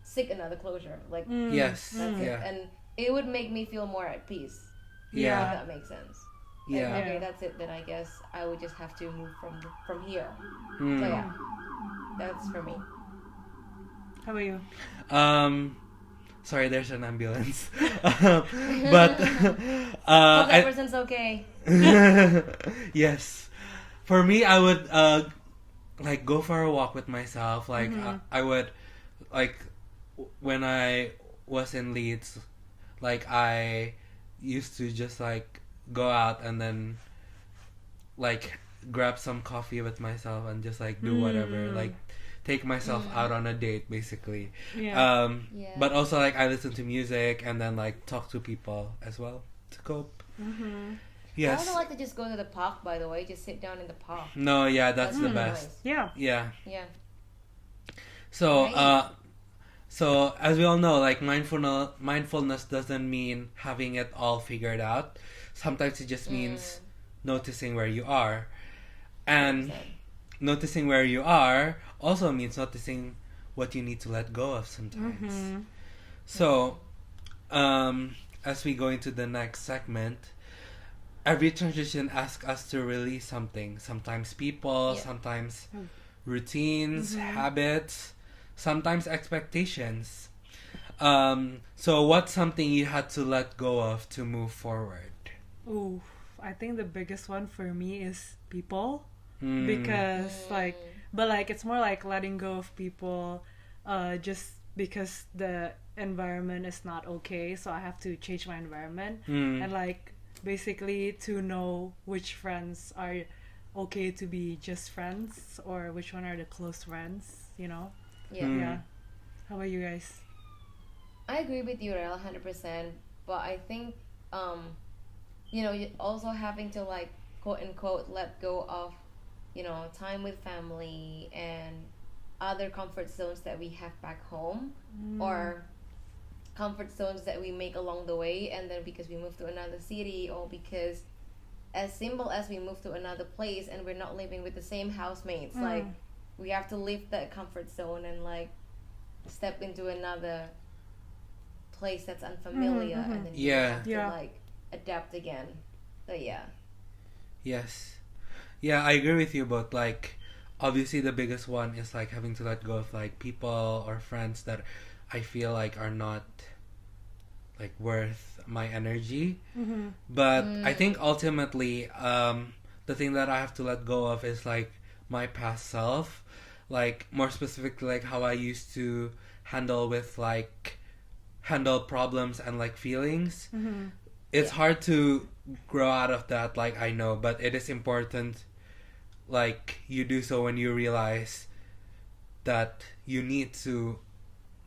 seek another closure. Like, Yes. that's it. And it would make me feel more at peace. Yeah. If that makes sense. Yeah. Like, okay, that's it. Then I guess I would just have to move from here. So yeah, that's for me. How about you? Sorry, there's an ambulance. But Hope that person's okay. Yes, for me, I would like go for a walk with myself. Like I would, like when I was in Leeds, like I used to just like go out and then like grab some coffee with myself and just like do whatever, like take myself out on a date basically. But also like I listen to music and then like talk to people as well to cope. I also like to just go to the park, by the way, just sit down in the park. No, yeah, that's the really best. nice. Yeah. So So as we all know, like mindfulness doesn't mean having it all figured out. Sometimes it just means noticing where you are. And 100%. noticing where you are also means noticing what you need to let go of sometimes. So, as we go into the next segment, every transition asks us to release something. Sometimes people, sometimes routines, habits, sometimes expectations. So what's something you had to let go of to move forward? Ooh, I think the biggest one for me is people. Because but it's more like letting go of people just because the environment is not okay, so I have to change my environment and like basically to know which friends are okay to be just friends or which one are the close friends, you know. Yeah. How about you guys? I agree with you, Aurel, 100%. But I think you know, you also having to like quote unquote let go of, you know, time with family and other comfort zones that we have back home or comfort zones that we make along the way, and then because we move to another city or because as simple as we move to another place and we're not living with the same housemates, like we have to leave that comfort zone and like step into another place that's unfamiliar and then you have to like adapt again. So Yes. Yeah, I agree with you both. Like, obviously the biggest one is like having to let go of like people or friends that I feel like are not like worth my energy. But I think ultimately the thing that I have to let go of is like my past self. Like more specifically like how I used to handle problems and like feelings. It's hard to grow out of that, like I know, but it is important like you do so when you realize that you need to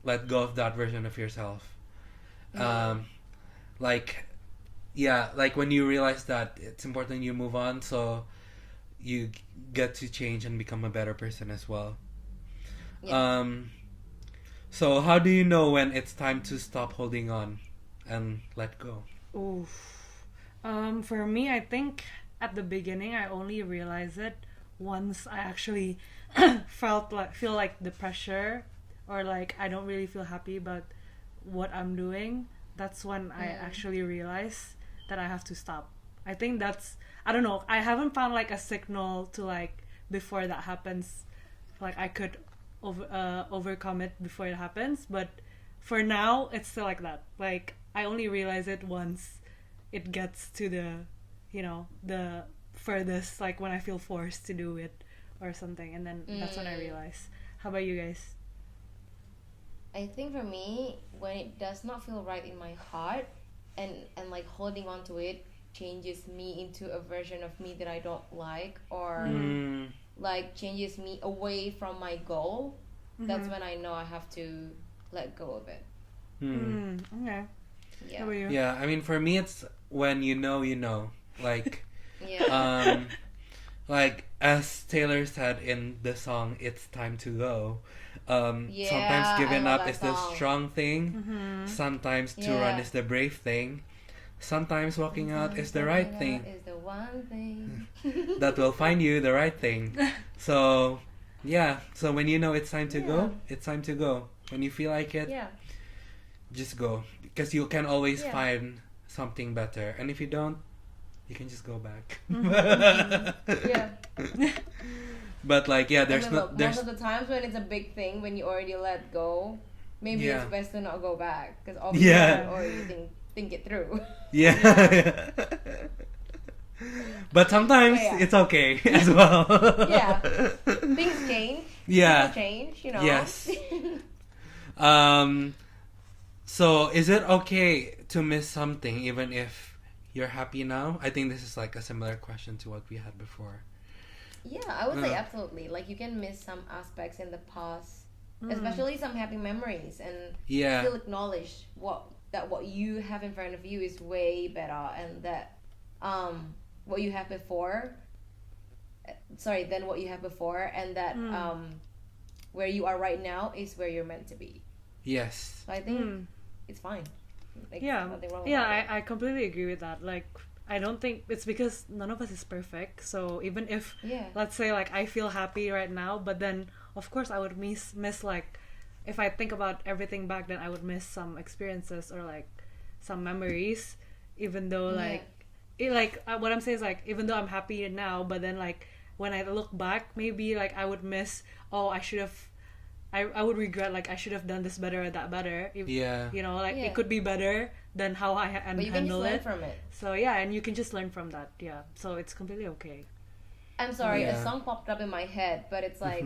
let go of that version of yourself. Like when you realize that it's important you move on so you get to change and become a better person as well. So how do you know when it's time to stop holding on and let go? For me, I think at the beginning I only realized it once I actually feel like the pressure or like I don't really feel happy about what I'm doing. That's when I actually realize that I have to stop. I think that's, I don't know, I haven't found like a signal to like before that happens, like I could overcome it before it happens, but for now it's still like that. Like I only realize it once it gets to the, you know, the for this, like when I feel forced to do it or something, and then that's when I realize. How about you guys? I think for me, when it does not feel right in my heart, and like holding on to it changes me into a version of me that I don't like, or like changes me away from my goal, that's when I know I have to let go of it. Okay. Yeah. How about you? Yeah, I mean, for me, it's when you know, like, Yeah. like as Taylor said in the song, "It's time to go." Yeah, Sometimes giving I love up that is the song. strong thing. Sometimes to run is the brave thing. Sometimes walking out is the right thing. Is the one thing That will find you the right thing. So, yeah. So when you know it's time to go, it's time to go. When you feel like it, just go. Because you can always find something better. And if you don't, you can just go back. Yeah. But like, yeah, there's most of the times when it's a big thing, when you already let go, maybe Yeah. it's best to not go back, because obviously you already think it through. Yeah. But sometimes it's okay as well. Yeah. Things change. Yeah. People change, you know. Yes. So is it okay to miss something even if you're happy now? I think this is like a similar question to what we had before. Yeah, I would say absolutely. Like, you can miss some aspects in the past, especially some happy memories, and still acknowledge what you have in front of you is way better, and that what you have before, than what you have before, and that where you are right now is where you're meant to be. Yes. So I think it's fine. Like, nothing wrong with I completely agree with that. Like, I don't think it's because none of us is perfect. So even if, let's say, like, I feel happy right now, but then of course I would miss like, if I think about everything back then, I would miss some experiences or like some memories, even though what I'm saying is, like, even though I'm happy now, but then like when I look back, maybe like I would miss, I would regret, like, I should have done this better or that better. You know, like, it could be better than how I handle it. But you can just learn from it. So, yeah, and you can just learn from that, So, it's completely okay. I'm sorry, a song popped up in my head, but it's like,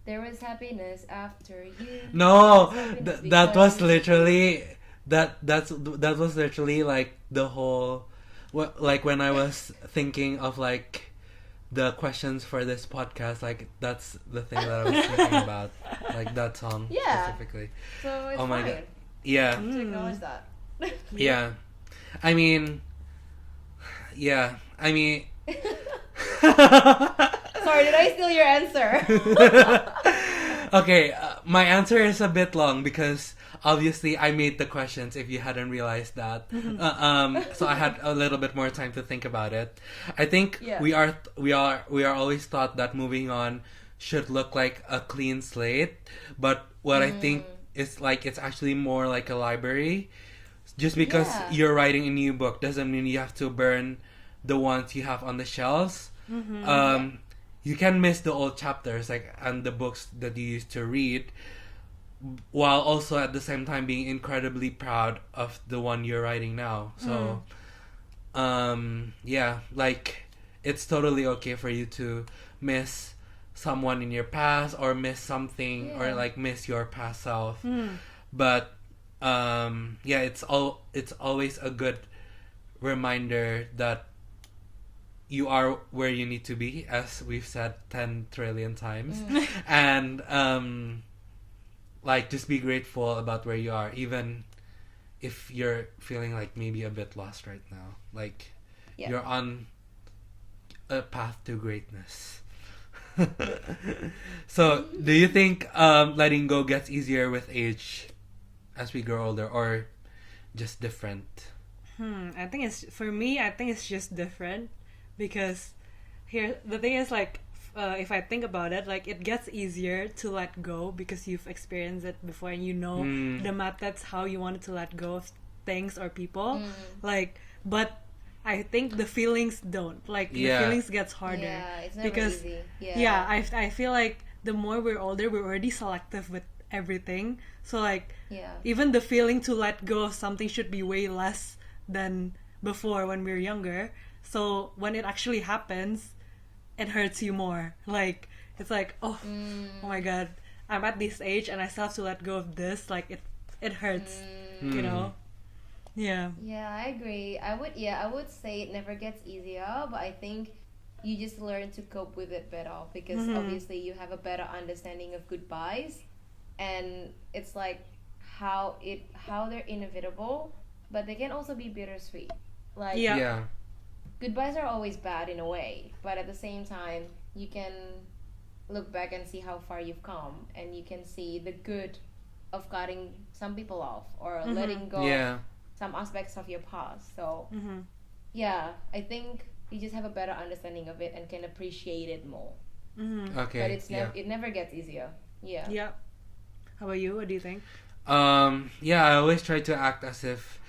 there is happiness after you. No, that was literally, that was literally, like, the whole, like, when I was thinking of, like, the questions for this podcast, like, that's the thing that I was thinking about, like, that song specifically. So it's my fine. God. Yeah. To acknowledge that. Yeah. I mean. Sorry, did I steal your answer? Okay, my answer is a bit long because obviously I made the questions if you hadn't realized that. So I had a little bit more time to think about it. I think we are always taught that moving on should look like a clean slate, but what I think is, like, it's actually more like a library. Just because you're writing a new book doesn't mean you have to burn the ones you have on the shelves. You can miss the old chapters, like, and the books that you used to read, while also at the same time being incredibly proud of the one you're writing now. So, like, it's totally okay for you to miss someone in your past, or miss something, or like miss your past self. But it's always a good reminder that you are where you need to be, as we've said 10 trillion times. And like, just be grateful about where you are, even if you're feeling like maybe a bit lost right now. Like, you're on a path to greatness. So, do you think letting go gets easier with age as we grow older, or just different? I think it's just different, because here the thing is, like, if I think about it, like, it gets easier to let go because you've experienced it before, and you know the methods how you wanted to let go of things or people. Like, but I think the feelings don't. Like, the feelings gets harder. Yeah, it's never because easy. I feel like the more we're older, we're already selective with everything. So, like, even the feeling to let go of something should be way less than before when we were younger. So when it actually happens, it hurts you more. Like, it's like, oh my god, I'm at this age and I still have to let go of this. Like, it hurts, you know? Yeah. Yeah, I agree. I would say it never gets easier, but I think you just learn to cope with it better because obviously you have a better understanding of goodbyes, and it's like how they're inevitable, but they can also be bittersweet. Like, Yeah. goodbyes are always bad in a way, but at the same time, you can look back and see how far you've come, and you can see the good of cutting some people off or letting go Yeah. of some aspects of your past. So, yeah, I think you just have a better understanding of it and can appreciate it more. Okay. But it never gets easier. Yeah. Yeah. How about you? What do you think? Yeah, I always try to act as if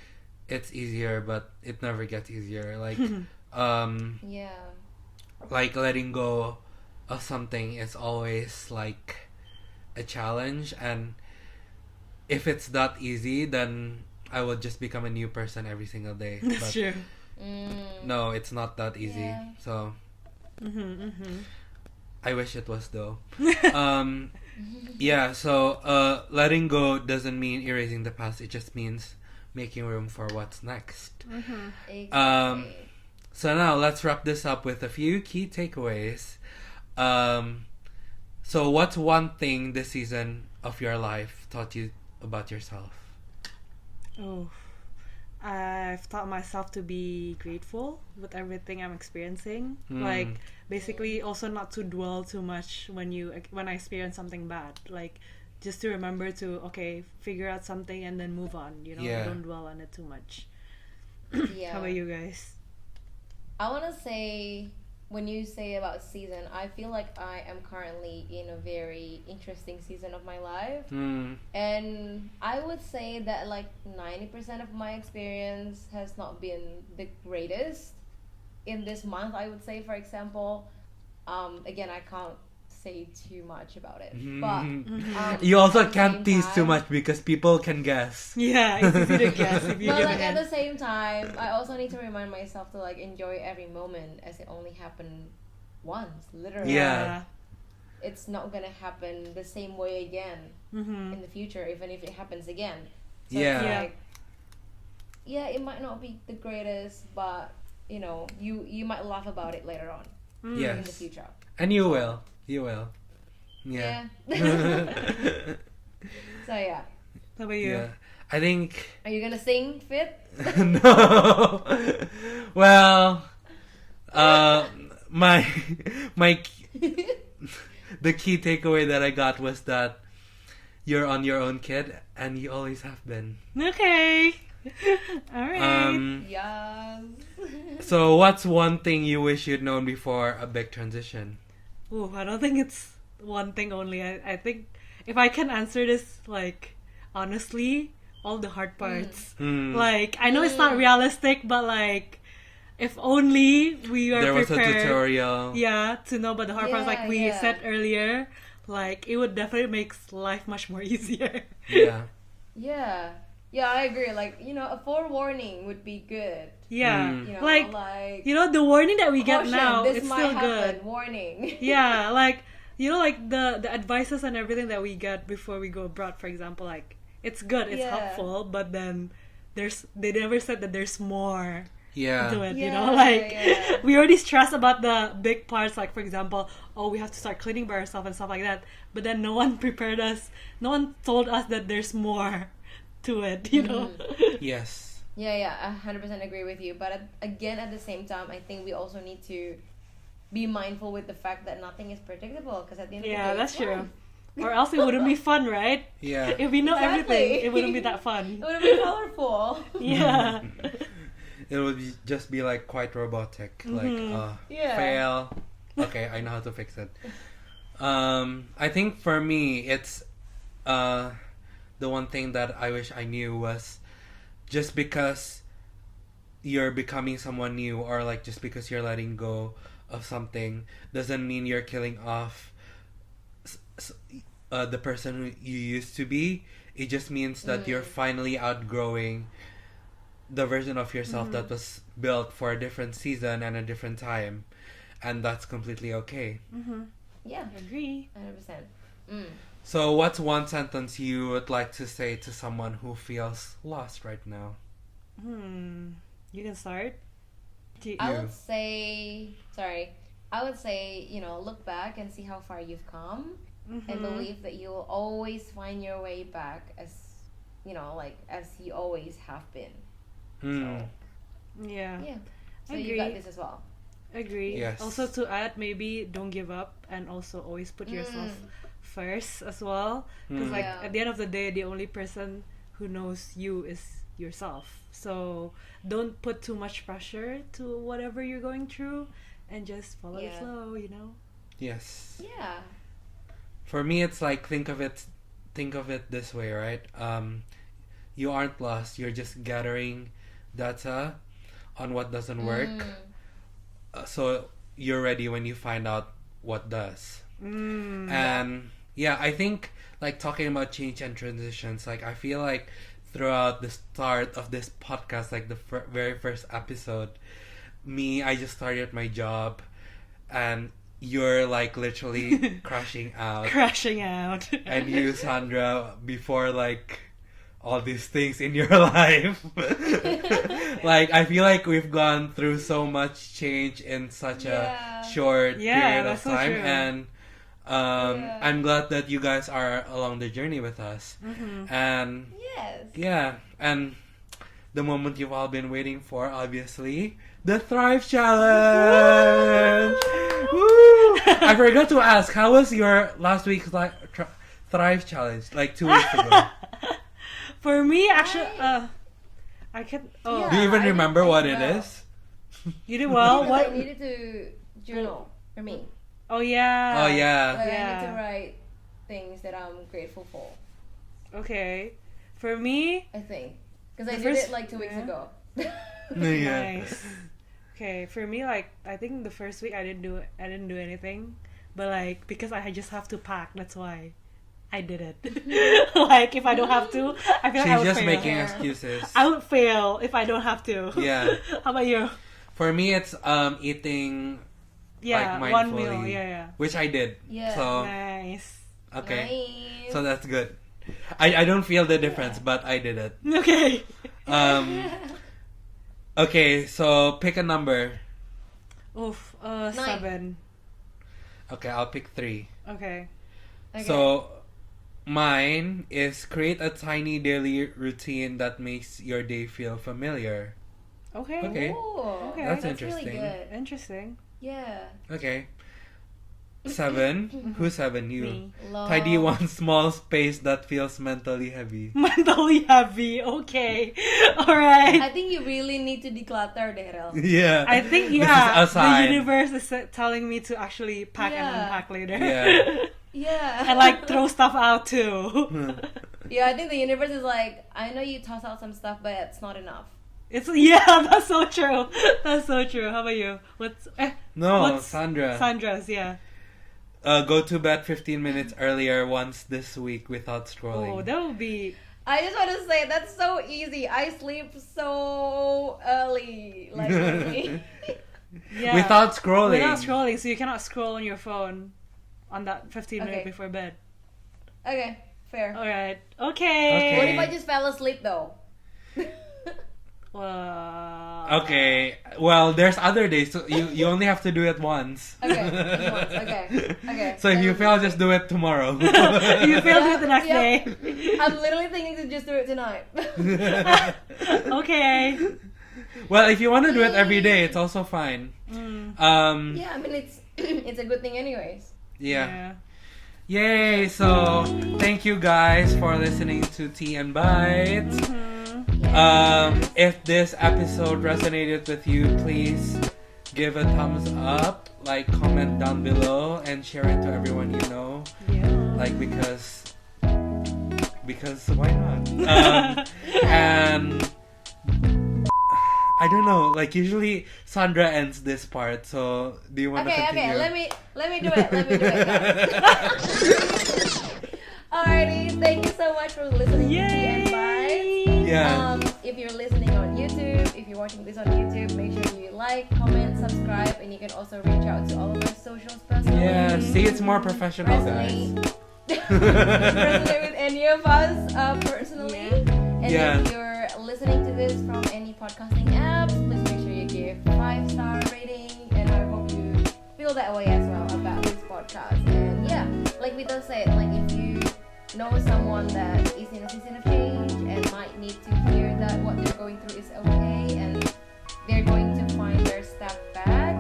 it's easier, but it never gets easier. Like, Yeah. like letting go of something is always like a challenge, and if it's that easy, then I would just become a new person every single day. That's true. No, it's not that easy. Yeah. So I wish it was though. Yeah, so letting go doesn't mean erasing the past. It just means making room for what's next. Exactly. So now let's wrap this up with a few key takeaways. So what's one thing this season of your life taught you about yourself? Oh, I've taught myself to be grateful with everything I'm experiencing. Like, basically, also not to dwell too much when I experience something bad. Like, just to remember to figure out something and then move on. You know, Yeah. don't dwell on it too much. Yeah. How about you guys? I want to say, when you say about season, I feel like I am currently in a very interesting season of my life. And I would say that like 90% of my experience has not been the greatest in this month. I would say, for example, again, I can't say too much about it, but You also at the can't same tease too time- much because people can guess. Yeah, it's easy to guess if you But give like a at hint. the same time, I also need to remind myself to like enjoy every moment as it only happened once, literally. Yeah. It's not gonna happen the same way again in the future, even if it happens again. So Yeah. it's Yeah. like, yeah, it might not be the greatest, but you know, you might laugh about it later on in the Yes. future. And you will. You will. Yeah. So yeah, How about you? Yeah. I think are you gonna sing, Fit? no. Well, my the key takeaway that I got was that you're on your own, kid, and you always have been. Okay. All right. Yes. So what's one thing you wish you'd known before a big transition? Ooh, I don't think it's one thing only. I think if I can answer this, like, honestly, all the hard parts. Like, I know it's not realistic, but like, if only we were There was prepared. a tutorial. Yeah, to know about the hard parts, like we Yeah. said earlier. Like, it would definitely make life much more easier. Yeah. Yeah, I agree. Like, you know, a forewarning would be good. Yeah, You know, like you know, the warning that we get caution, now, this it's might still happen. good. Warning. Yeah, like, you know, like the advices and everything that we get before we go abroad, for example, like, it's good, it's Yeah. helpful, but then they never said that there's more to Yeah. it, you Yeah, know, like yeah. we already stress about the big parts, like, for example, oh, we have to start cleaning by ourselves and stuff like that, but then no one prepared us, no one told us that there's more to it, you know. Yes. Yeah, I 100% agree with you. But again, at the same time, I think we also need to be mindful with the fact that nothing is predictable. Because at the end of the day, Yeah, that's it's true. fun. Or else it wouldn't be fun, right? Yeah. If we know Exactly. everything, it wouldn't be that It fun. would be colorful. Yeah. It would just be like quite robotic. Like, Yeah. fail. Okay, I know how to fix it. I think for me, it's the one thing that I wish I knew was just because you're becoming someone new, or like just because you're letting go of something, doesn't mean you're killing off the person who you used to be. It just means that you're finally outgrowing the version of yourself that was built for a different season and a different time, and that's completely okay. Yeah, Agree. 100%. So what's one sentence you would like to say to someone who feels lost right now? You can start. I would say, look back and see how far you've come, and believe that you'll always find your way back as you always have been. So, yeah. So you got this as well. Agree. Yes. Also to add, maybe don't give up, and also always put yourself first as well. Because at the end of the day, the only person who knows you is yourself. So don't put too much pressure to whatever you're going through, and just follow the flow. Yes. Yeah. For me, it's like think of it this way, right? You aren't lost. You're just gathering data on what doesn't work. So you're ready when you find out what does. And yeah, I think like talking about change and transitions, like I feel like throughout the start of this podcast, like the very first episode, I just started my job, and you're like literally crashing out. And you, Sandra, before like all these things in your life. Like I feel like we've gone through so much change in such a short period of time, and I'm glad that you guys are along the journey with us. And and the moment you've all been waiting for, obviously, the Thrive Challenge. Woo! I forgot to ask, how was your last week's Thrive Challenge, like 2 weeks ago? For me, actually, I can. Oh, do you even remember what it is? You did well. What? I needed to journal for me. Oh yeah. I need to write things that I'm grateful for. Okay, for me, I think because I did it like 2 weeks ago. Nice. Okay, for me, like I think the first week I didn't do anything, but like because I just have to pack, that's why I did it. Like if I don't have to, I feel like I would fail. She's just making excuses. I would fail if I don't have to. Yeah. How about you? For me, it's eating. Yeah, like one meal. Yeah. Which I did. Yeah. So nice. Okay. Nice. So that's good. I don't feel the difference, but I did it. Okay. Okay, so pick a number. Oof. 7. Okay, I'll pick 3. Okay. So mine is create a tiny daily routine that makes your day feel familiar. Okay. Ooh, okay. That's interesting. interesting. Really good. Interesting. Yeah. Okay. 7. Who's 7? You. Me. Tidy one small space that feels mentally heavy. Mentally heavy. Okay. All right. I think you really need to declutter, Aurel. Yeah. I think the universe is telling me to actually pack and unpack later. Yeah. Yeah. And like throw stuff out too. Yeah, I think the universe is like, I know you toss out some stuff, but it's not enough. That's so true. That's so true. How about you? Sandra. Sandra's, yeah. Go to bed 15 minutes earlier once this week without scrolling. Oh, that would be... I just want to say, that's so easy. I sleep so early. Like, yeah. Without scrolling. So you cannot scroll on your phone on that 15 minutes before bed. Okay, fair. Alright. Okay. What if I just fell asleep, though? Okay. Well, there's other days. So you only have to do it once. Okay. Just once. Okay. So if you fail, just do it tomorrow. You fail, do it the next day. I'm literally thinking to just do it tonight. Okay. Well, if you want to do it every day, it's also fine. Yeah, I mean it's a good thing, anyways. Yeah. Yay! So thank you guys for listening to Tea and Bites. If this episode resonated with you, please give a thumbs up, like, comment down below, and share it to everyone you know. Yeah. Like because why not? And I don't know. Like usually Sandra ends this part, so do you want to continue? Okay. Let me do it. Alrighty, thank you so much for listening to Tea and Bites. Yeah. If you're listening on YouTube, you're watching this on YouTube, make sure you like, comment, subscribe, and you can also reach out to all of our socials personally. Yeah, see, it's more professional, guys. Resonate with any of us personally. And Yeah. if you're listening to this from any podcasting apps, please make sure you give 5-star rating. And I hope you feel that way as well about this podcast. And yeah, like Vito said, like if you know someone that is in a season of change and might need to hear that what they're going through is okay and they're going to find their step back,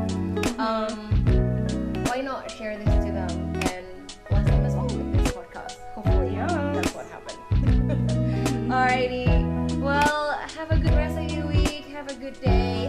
why not share this to them and bless them as well with this podcast? Hopefully that's what happened. Alrighty, well, have a good rest of your week, have a good day,